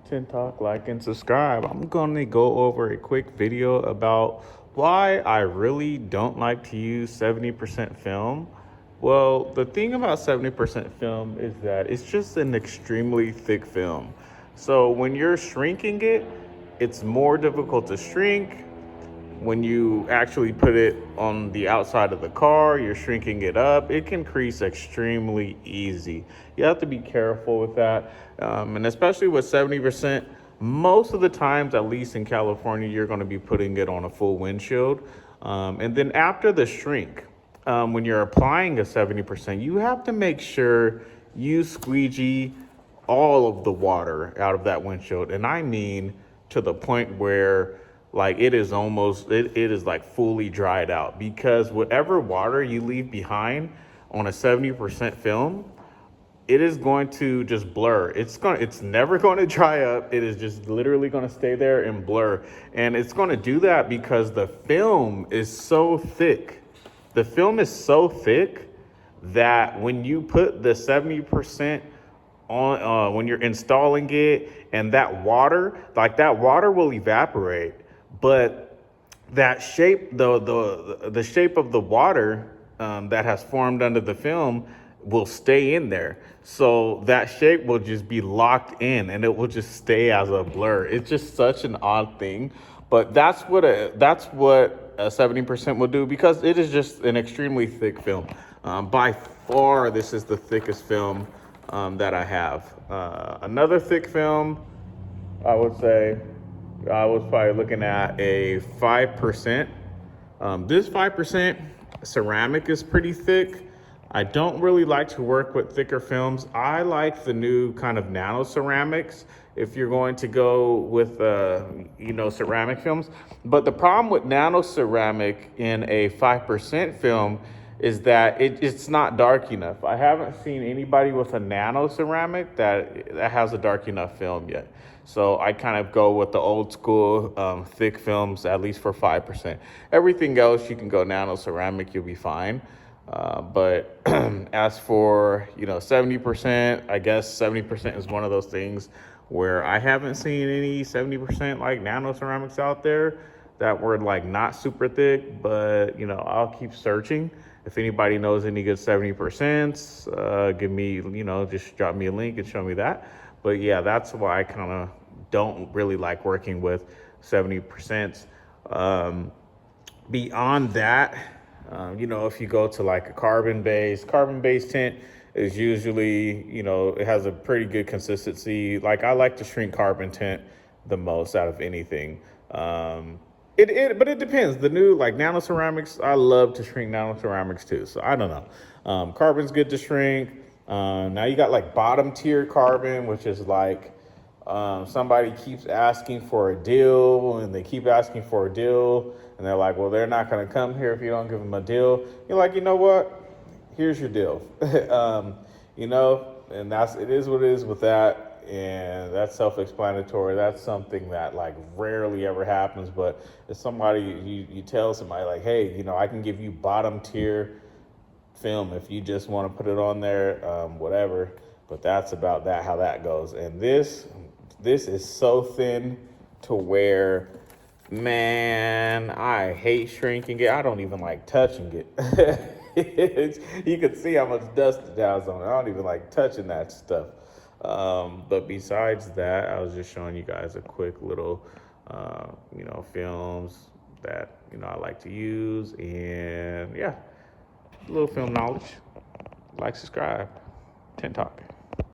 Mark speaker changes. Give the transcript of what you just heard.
Speaker 1: Tin Talk, like, and subscribe. I'm going to go over a quick video about why I really don't like to use 70% film. Well, the thing about 70% film is that it's just an extremely thick film. So when you're shrinking it, it's more difficult to shrink. When you actually put it on the outside of the car, you're shrinking it up. It can crease extremely easy. You have to be careful with that. And especially with 70%, most of the times, at least in California, you're going to be putting it on a full windshield. And then after the shrink, when you're applying a 70%, you have to make sure you squeegee all of the water out of that windshield. And I mean to the point where like it is like fully dried out, because whatever water you leave behind on a 70% film, it is going to just blur. It's never going to dry up. It is just literally going to stay there and blur. And it's going to do that because the film is so thick. The film is so thick that when you put the 70% on, when you're installing it, and that water, like that water will evaporate, but that shape, the shape of the water that has formed under the film will stay in there. So that shape will just be locked in, and it will just stay as a blur. It's just such an odd thing, but that's what a 70% will do, because it is just an extremely thick film. By far, this is the thickest film that I have. Another thick film, I would say, I was probably looking at a 5%. This 5% ceramic is pretty thick. I don't really like to work with thicker films. I like the new kind of nano ceramics if you're going to go with ceramic films. But the problem with nano ceramic in a 5% film is that it's not dark enough. I haven't seen anybody with a nano ceramic that has a dark enough film yet. So I kind of go with the old school thick films, at least for 5%. Everything else, you can go nano ceramic, you'll be fine. But as for 70%, I guess 70% is one of those things where I haven't seen any 70% like nano ceramics out there that were like not super thick. But I'll keep searching. If anybody knows any good 70%, give me, just drop me a link and show me that. But yeah, that's why I kind of don't really like working with 70%. Beyond that, if you go to like a carbon-based tint is usually, it has a pretty good consistency. Like I like to shrink carbon tint the most out of anything. But it depends. The new like nano ceramics, I love to shrink nano ceramics too. So I don't know. Carbon's good to shrink. Now you got like bottom tier carbon, which is like somebody keeps asking for a deal, and they keep asking for a deal, and they're like, well, they're not going to come here if you don't give them a deal. You're like, you know what? Here's your deal. And it is what it is with that. And that's self-explanatory. That's something that like rarely ever happens. But if somebody, you tell somebody like, hey, I can give you bottom tier film if you just want to put it on there, whatever. But that's about that, how that goes. And this is so thin to where, man, I hate shrinking it. I don't even like touching it. You can see how much dust it has on it. I don't even like touching that stuff. But besides that, I was just showing you guys a quick little, films that, I like to use. And yeah, a little film knowledge. Like, subscribe. Tin Talk.